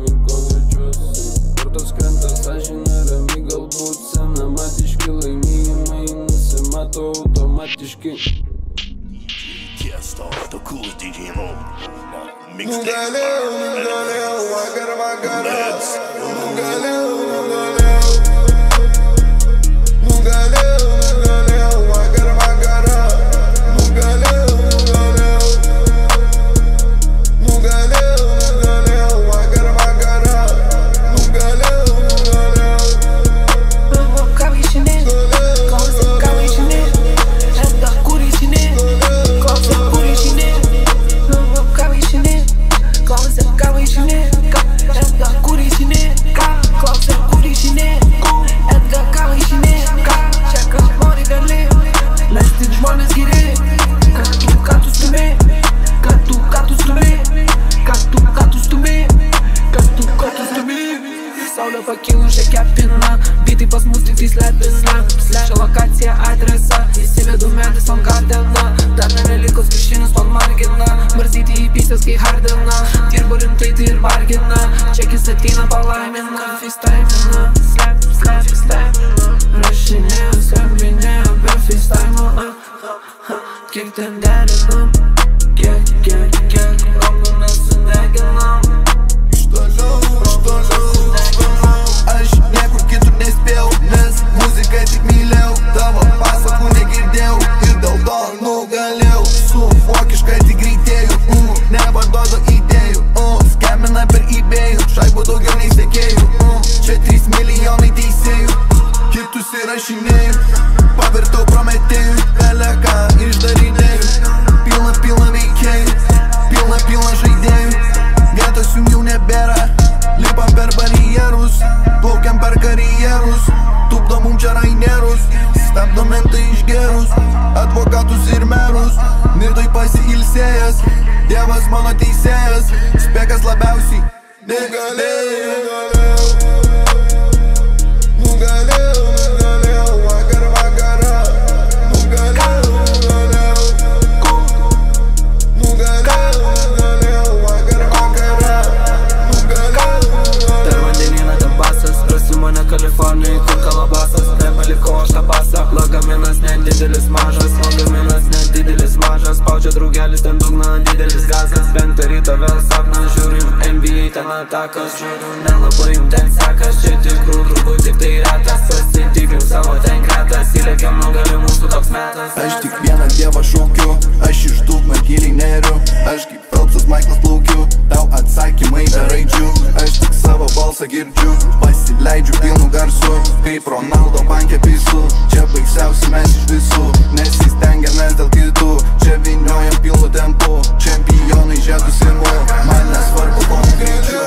ir kuo verčiuosi. Kortos krenta sąžinė rami, galbūt senamatiški laimėjimai nusimato automatiški. Saulė pakilų šiek pina, bitai pas mus tik tai slepina. Slečia lokaciją, adresą, įsivedu medis ant gardeną. Dar nevelikos kišinius man margina, marzyti į pysės kai hardina. Dirbu rimtai tai ir vargina, čekis ateina palaimina. FaceTime'ina, slapina, rašinėjau, skambinėjau be FaceTime'o. Kiek ten derinam, kiek, raudoną sudeginam. Aš niekur kitur nespėjau, nes muziką tik mylėjau. Tavo pasakų negirdėjau ir dėl to nugalėjau. Su vokiškai tik greitėjau, nepaduodu idėjų. Skambina per eBay'ų, šaibų daugiau nei sekėjų. Čia 3 milijonai teisėjų, hitus įrašinėjų. Pavirtau prometėjų, teleką išdarinėjų. Pilna veikėjų, pilna žaidėjų. Vietos jum jau nebėra, lipam per barjerus, plaukiam per karjerus, tupdo mum čia rainerus, stabdo mentai išgerus, advokatus ir merus, nidoj pasiilsėjęs, Dievas mano teisėjas, spekas labiausiai nugalėjau. Vakarą, nugalėjau. Kalifornijai, kur kalabasas, nepalikau aš tą pasą. Lagaminas nedidelis mažas, lagaminas nedidelis mažas. Spaudžia draugelis, ten dugna didelis gazas. 5 ryto vėl sapnas, žiūrim NBA, ten atakas. Žiūriu, nelabai jum ten sekas, čia tikrų draugų tik tai retas. Pasitikrim savo ten gretas, įlėkiam nugali mūsų toks metas. Aš tik vieną dievą šaukiu, aš iš dugno giliai neriu. Aš kaip Phelpsas Michaelas plaukiu, tau atsakymai be raidžių. Aš tik savo balsą girdžiu, pasileidžiu pilnu garsu, kaip Ronaldo banke pisu. Čia baisiausi mes iš visų, nesistengiamės dėl kitų. Čia vyniojam pilnu tempu, čempionai žiedus imu. Man nesvarbu, kokiu greičiu.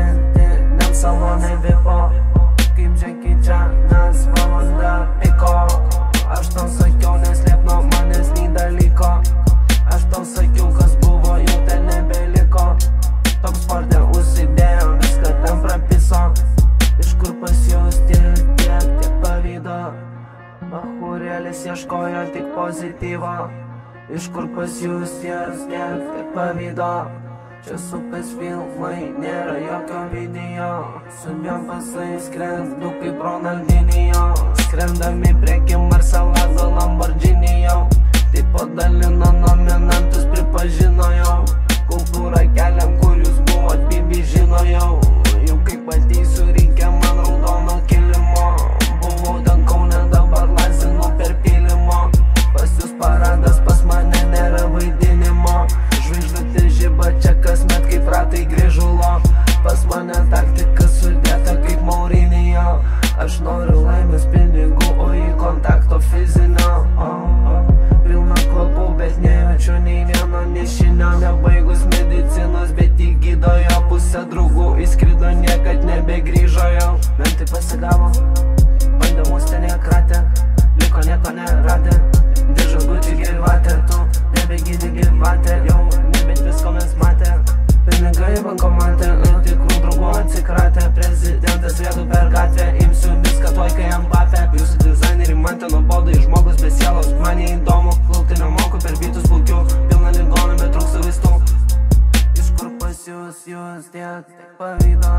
Sėdėm salonai vipo, kaip Jackie Chanas valanda piko. Aš tau sakiau, neslėp nuo manęs nei dalyko. Aš tau sakiau, kas buvo, jau ten nebeliko. Toks sporte užsidėjom, viską ten prapiso. Iš kur pas jūs tiek pavydo? Bachūrėlis ieškojo tik pozityvo. Iš kur pas jūs tiek pavydo? Čia supės filmai, nėra jokio video. Su dviem pasais skrendu kaip Ronaldinho. Skrendami prieky Marcelago Lamborghinijo. Taip padalino nominantus, pripažino jau. Kultūrą keliam, kur jūs buvot, Bibi žino jau. Jau kaip ateisiu, reikia man raudono kilimo. Buvau ten Kaune, dabar lazinu per pylimo. Pas jūs paradas, pas mane nėra vaidinimo. Žvaigždutė žiba čia kasmet kaip ratai grįžulo. Pas mane taktika sudėta kaip Maurinio. Aš noriu laimės pinigų, o į kontakto fizinio. Pilna kvapų, bet nejaučiu nei vieno nišinio. Nebaigus medicinos, bet į gydojo pusę draugų įskrido, niekad nebegrįžo jau. Mentai pasigavo, bandė mus ten ekratė, liko nieko neradę. Diržo Gucci gyvatė, tu nebegydi gyvatė, jau nebet visko mes matė. Pinigai bankomate, tikrų draugų atsikratė. Prezidentas vėdų per gatvę, imsiu viską tuoj kai jam papė. Jūsų dizaineriai man ten nuobodai, žmogus be sielos. Man neįdomu, plaukti nemoku, per bytus plaukiu. Pilna ligonų, bet trūksta vaistų. Iš kur pas jūs tiek pavydo?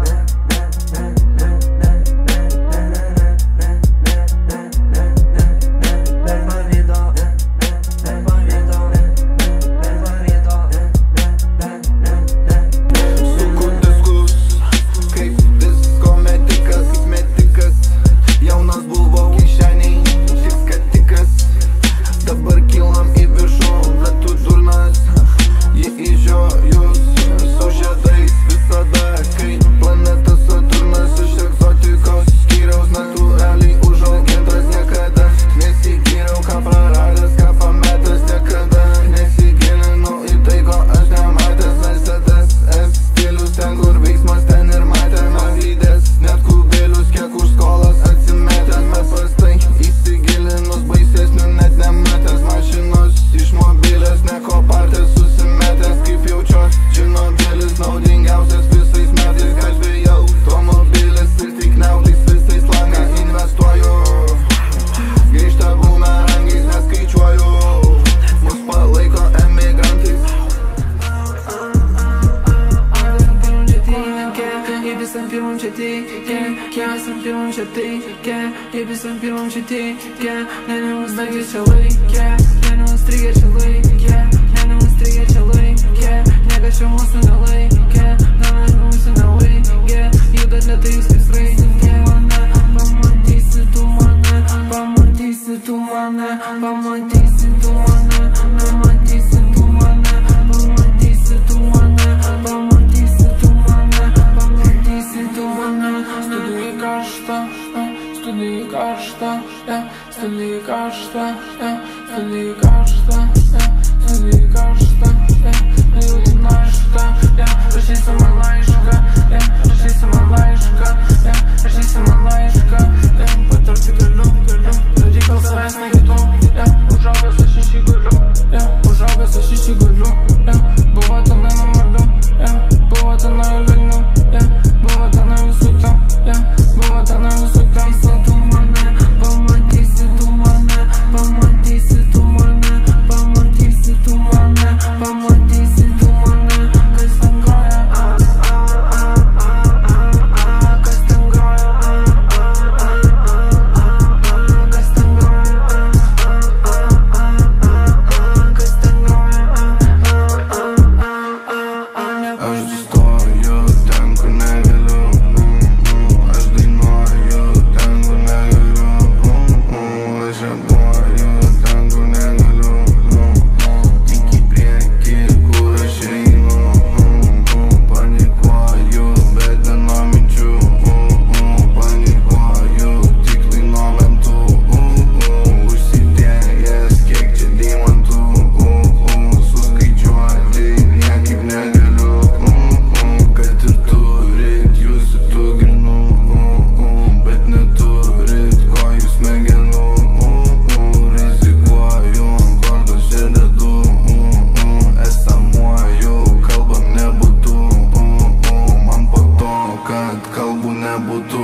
nebūtų.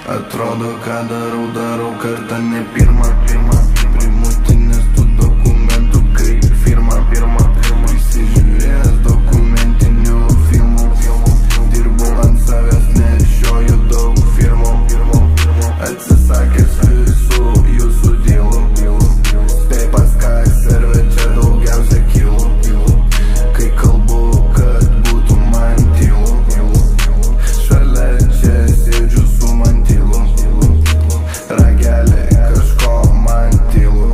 Atrodo, ką darau kartą ne pirmą. Primutinės tų dokumentų kaip firma. Įsižiūrėjęs dokumentinių filmų. Dirbu ant savęs, nešioju daug firmų. Atsisakęs visų jūsų dylų. Spėj pas ką serve čia daugiausia kilų. Kai kalbu, kad būtų man tylu. Šalia čia sėdžiu su man tylu. Ragelė kažko man tylu.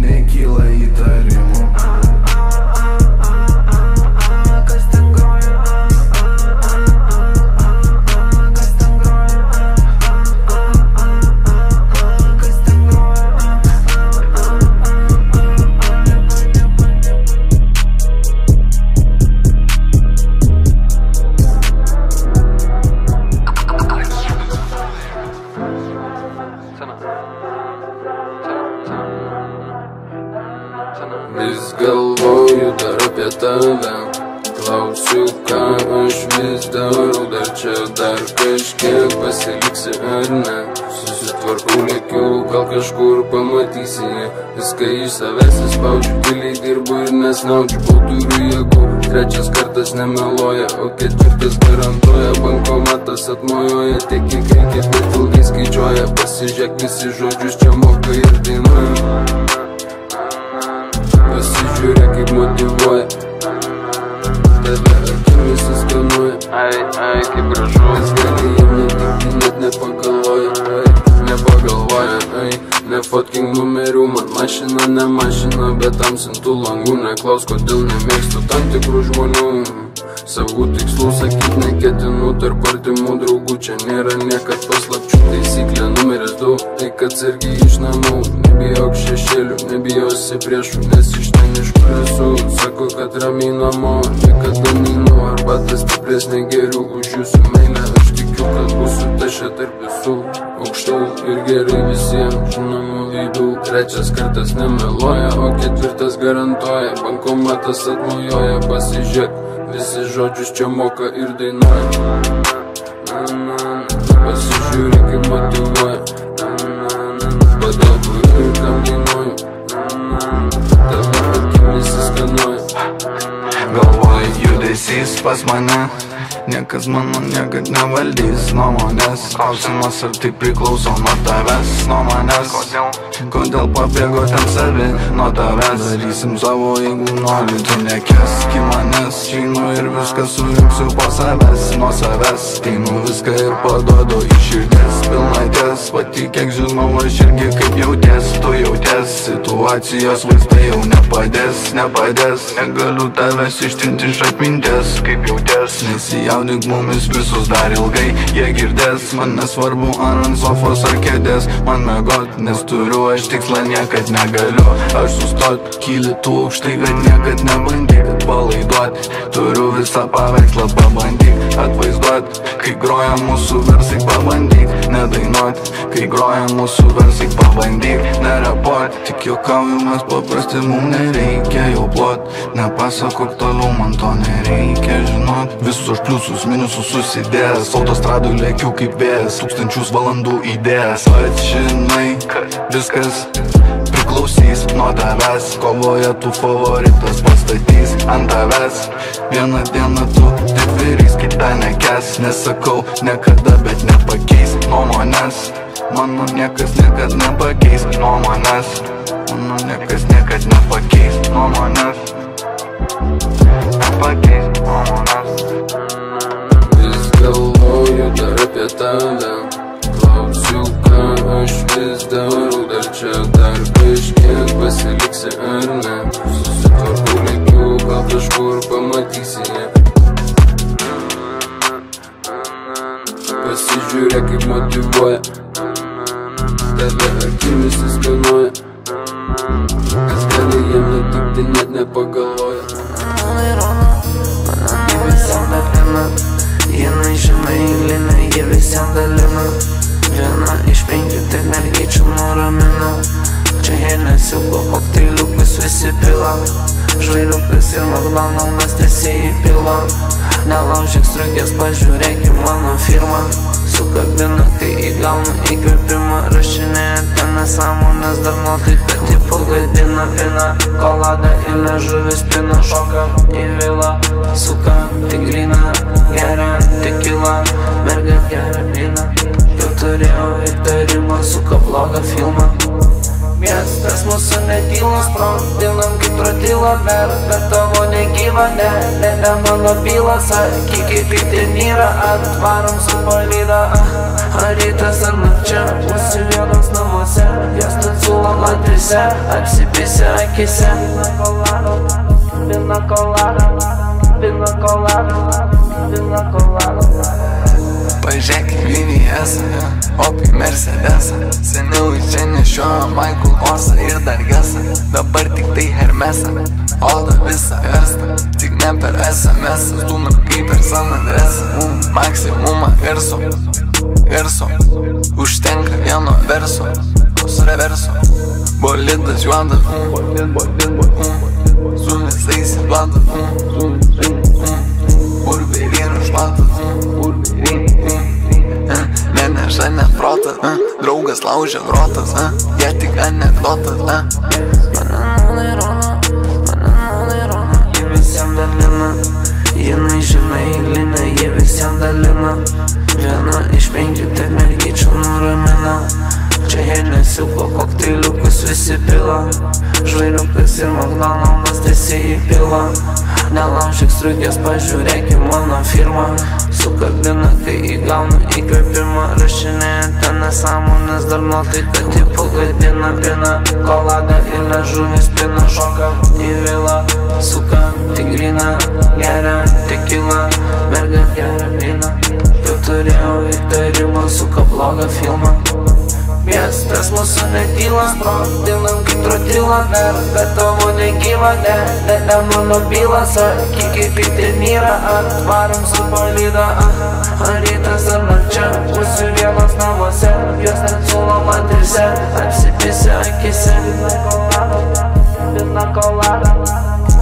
Nekyla įtarimų. Kas ten groja? Kas ten groja? Kas ten groja? Vis galvoju dar apie tave. Klausiu, ką aš vis darau. Dar čia dar kažkiek pasiliksi ar ne. Susitvarkau, lėkiu, gal kažkur pamatysi. Viską iš savęs įspaudžiu, giliai dirbu ir nesnaudžiu. Kol turiu jėgų, trečias kartas nemeluoja, o ketvirtas garantuoja. Bankomatas atmojuoja tiek, kiek reikia, bet ilgai skaičiuoja. Pasižiūrėk, visi žodžius čia moka ir dainuoja. Pasižiūrėk, kaip motyvuoja. Tave akimis įskanuoja. Ai, kaip gražu. Nes gali jiem netikti, net nepagalvoja. Nepagalvoja, nefotkink numerių. Man mašina, ne mašina, bet tamsintų langų. Neklaus, kodėl nemėgstu tam tikrų žmonių. Savų tikslų sakyt neketinu, tarp artimų draugų čia nėra niekad paslapčių. Taisyklė numeris 2, tai kad sargiai iš namų. Nebijok šešėlių, nebijosi priešų, nes iš ten iš kur esu. Sako, kad ramiai namo, niekada neinu. Arbatas stipresnė geriu už jūsų meilę. Aš tikiu, kad būsiu tašė tarp visų. Aukštau ir gerai visiems žinomų veidų. Trečias kartas nemeluoja, o ketvirtas garantuoja. Bankomatas atmojuoja, pasižiūrėk. Visi žodžius čia moka ir dainuoja. Pasižiūrėk, kaip motyvuoja. Padėku ir kam dainuoju. Tave akimis įskanuoja. Galvoju, judesys pas mane. Niekas mano niekad nevaldys nuomonės. Klausimas, ar tai priklauso nuo tavęs, nuo manęs. Kodėl pabėgo ten savi nuo tavęs? Darysim savo, jeigu nori, tu nekesk į manęs. Išeinu ir viską surinksiu po savęs, nuo savęs. Teinu viską ir paduodu į širdies pilnaties. Patikėk, žinau, aš irgi kaip jauties, tu jauties. Situacijos vaistai jau nepadės. Negaliu tavęs ištrinti iš atminties, kaip jauties. Nesijaudink, mumis visus dar ilgai jie girdės. Man nesvarbu ar ant sofos ar kėdės man miegot, nes turiu aš tikslą, niekad negaliu aš sustot. Kyli tu aukštai, kad niekad nebandyk palaiduot. Turiu visą paveikslą, pabandyk atvaizduot. Kai groja mūsų versai, pabandyk nedainuot. Kai groja mūsų versai, pabandyk nerepuot. Tik juokauju, mes paprasti, mums nereikia pradėjau plot. Nepasakok toliau, man to nereikia žinot. Visus pliusus, minusus susidėjęs, autostradų lėkiu kaip vėjas, 1000 valandų įdėjęs. Pats žinai, kad viskas priklausys nuo tavęs, kovoje tu favoritas pastatys ant tavęs. Vieną dieną tu tik virys, kitą nekes. Nesakau niekada, bet nepakeis nuomonės. Mano niekas niekad nepakeis nuomonės. Mano niekas niekad nepakeis nuomonės. Nepakeis nuomonės. Vis galvoju dar apie tave, klausiu, ką aš vis darau. Dar čia dar kažkiek pasiliksi ar ne. Susitvarkau lygių, gal kažkur pamatysi ją. Pasižiūrėk kaip motyvuoja, tave akimis įskanuoja. Kas gali jiem nutikti, net nepagalvoja. Jie visiem dalina, jinai žinai eilinė, jie visiem dalina. Viena iš 5 tai mergaičių nuramina. Čia Henesiuko kokteiliukus visi pila, žvairiukas ir McDonald's tiesiai į pilą. Nelaužyk strukės, pažiūrėk į mano firmą. Sukabina, kai įgaunu įkvėpimą. Rašinėja ten nesąmonės, dar nuo tai, kad jį pagadina. Pina koladą, įlė žuvis, pina šoką į vilą. Suka tigrina, geria tekilą, merga geria vyną. Jau turėjau įtarimą, suka blogą filmą. Miestas mūsų netylas, sprogdinam kaip trotilą, bet tavo negyva, ne mano bylas. Sakyk kaip į ten yra, atvarom su palyda. Ar rytas ar nakčia, būsiu vienos namuose. Jos ten siūlom antrise, apsipisi akise. Pina kolada, pina kolada, pina kolada. Pažiūrėk į Vinijasą, Opį Mercedesą. Seniau čia nešiojo Michael Korsą ir dar Gesą. Dabar tik tai Hermesą, Oda visą verstą. Tik ne per SMS, dūna kaip per San Andresą. Maksimumą garso, užtenka vieno verso, su reverso. Bolidas juodas, su visais įduodas. Urberėnų šlatas, neneša net protas, draugas laužia grotas, jie tik anekdotas. Jie visiem dalina, jinai žinai eilinė, jie visiem dalina. Viena iš 5 tai mergaičių nuramina. Čia Henesiuko kokteiliukus visi pila, žvairiukas ir McDonald's tiesiai į pilą. Nelaužyk strukės, pažiūrėk į mano firmą. Sukabina, kai įgaunu įkvėpimą. Rašinėja ten nesąmonės, dar nuo tai, kad jį pagadina. Pina koladą, įlė žuvis, pina šoką į vilą. Suka tigrina, geria tekilą, merga geria vyną. Jau turėjau įtarimą, suka blogą filmą. Miestas mūsų netylas, sprogdinam kaip trotilą, bet tavo negyva, ne mano bylas. Sakyk kaip į ten yra, atvarom su palyda. Ar rytas ar nakčia, būsiu vienos namuose. Jos ten siūlom antrise, apsipisi akise. Pina kolada,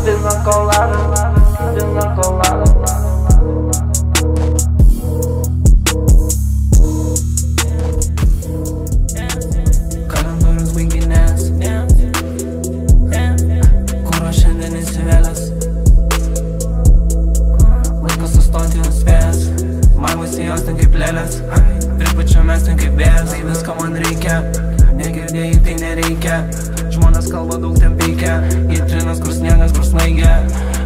pina kolada, pina kolada. Pripučia mes ten kaip vėjas, tai visko man reikia. Negirdėjai, tai nereikia. Žmonės kalba daug ten peikia. Įtrinas, kur sniegas, kur snaigia.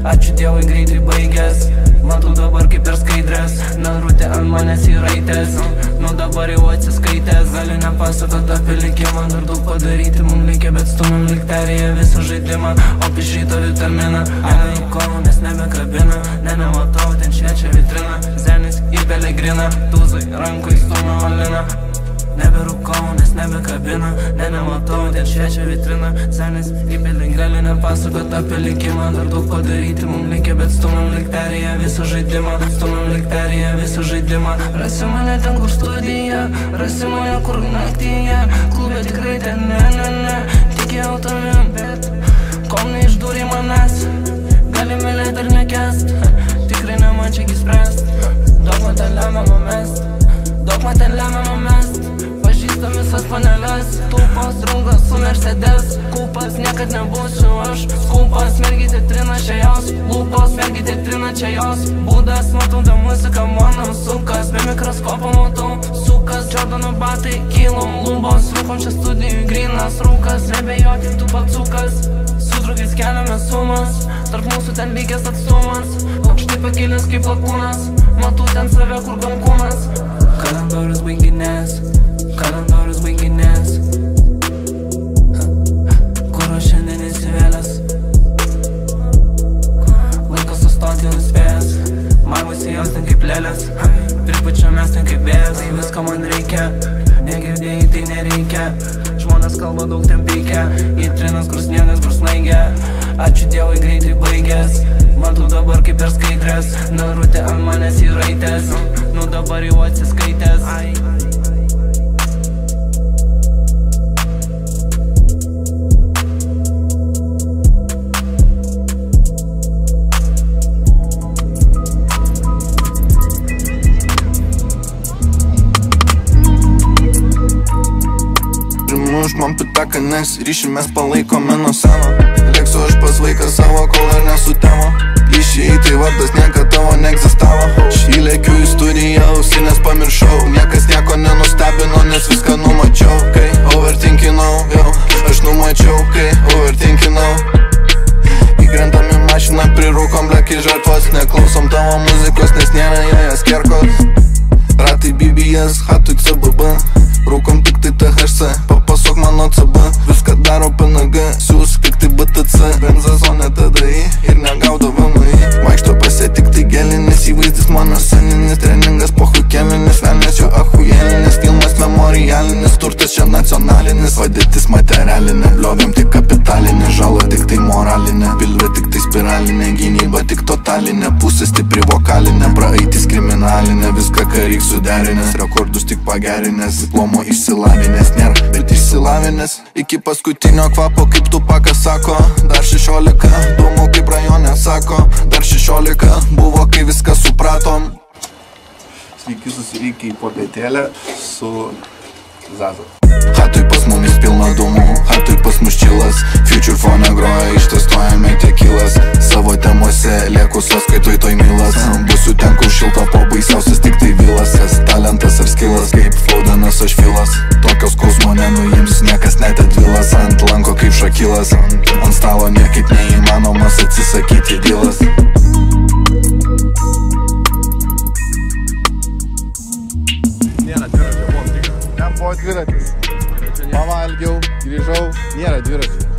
Ačiū Dievui, greitai baigęs. Matau dabar kaip ir skaidrės. Narutė ant manęs įraitės. Nu dabar jau atsiskaitęs. Gali nepasakot apie likimą, dar daug padaryti mum reikia, bet stumim lik perėję visą žaidimą. O pišryto vitaminą nerūkau, nes nebekabina. Nematau, ten šviečia vitrina. Zenis į pelegriną, tūzai rankui stumia oliną. Neberūkau, nes nebekabina. Nematau, ten šviečia vitrina. Zenis į pelegriną, nepasakot apie likimą, dar daug padaryti mum reikia, bet stumim lik perėję visą žaidimą. Stumim lik perėję visą žaidimą. Rasi mane ten, kur studija, rasi mane kur naktyje. Klube tikrai ten ne. Tikėjau tavim, bet kol neišdūrė mane. gali mylėt ar nekest. Tikrai ne man čia spręst. Daug man ten lemiama mest. Daug man ten lemiama mest. Pažįstam visas paneles. Tūpas draugas su Mercedes. Kūpas niekad nebūsiu aš. Skūpas mergytė trina čia jos. Lūpos mergytė trina čia jos. Būdas matau tą muziką mano sukas. Be mikroskopo matau sukas. Jordano batai kylom lubos. Rūkom čia studijų grynas rūkas. Nebejokit tu patsukas. Su draugais keliame sumas. Tarp mūsų ten lygės atstumas. Aukštai pakilęs kaip lakūnas. Matau ten save kur gamkūnas. Kalendorius baiginės. Kalendorius baiginės. Kur aš šiandien įsivėlęs. Laikas sustoti nuspėjęs. Maivosi jos ten kaip lėlės. Pripučiamės ten kaip vėjas. Tai visko man reikia. Negirdėjai tai nereikia. Žmonės kalba daug ten peikia. Įtrinas kur sniegas kur snaigia. Ačiū Dievui greitai baigęs. Matau dabar kaip per skaidrės. Narutė ant manęs įraitės. Nu dabar jau atsiskaitęs. Man pitaka, nes ryšį mes palaikome nuo seno. Leksiu aš pas vaiką savo, kol dar nesutemo. Išėjai tai vardas niekad tavo neegzistavo. Įlėkiu į studiją, ausinės pamiršau. Niekas nieko nenustebino, nes viską numačiau. Kai overthinkinau, jau aš numačiau. Kai overthinkinau, įkrentam į mašiną, prirūkom bleki žartvos. Neklausom tavo muzikos, nes nėra joje skierkos. Ratai BBS, hatui CBB. Rūkom tik tai THC, papasok mano CB. Viską daro PNG, siūs tik tai BTC. Benzazonė TDI ir negaudo VMI. Vaikšto pasie tik tai gelinis įvaizdis mano sceninis. Treningas pohui cheminis, velnės jo ahujeninis. Filmas memorialinis, turtas čia nacionalinis. Padėtis materialinė, blioviam tik kapitalinė. Žala tik tai moralinė, pilvė tik tai spiralinė. Gynyba tik totalinė, pusė stipri vokalinė. Praeitis kriminalinė, viską ką reik suderinęs. Rekordus tik pagerinęs, diplomo išsilavinęs nėra, bet išsilavinęs. Iki paskutinio kvapo, kaip Tupakas sako. Dar 16, dūmų kaip rajone sako. Dar 16, buvo kai viską supratom. Sveiki susireikia į popietėlę su Zaza. Hatui pas mumis pilna dūmų, hatui pas mus čilas. Future fone groja, ištestuojame tekilas. Savo temose lieku sąskaitoj toj milas. Būsiu ten kur šilta, po baisiausias tik tai vilas. Kas talentas ar skilas, kaip Faudenas aš filas. Tokios skausmo nenuims, niekas net atvilas. Ant lanko kaip Šakilas, ant stalo niekaip neįmanomas atsisakyti dylas. Nėra dviračio, buvo tik. Ten buvo dviratis. Pavalgiau, grįžau, nėra dviračio.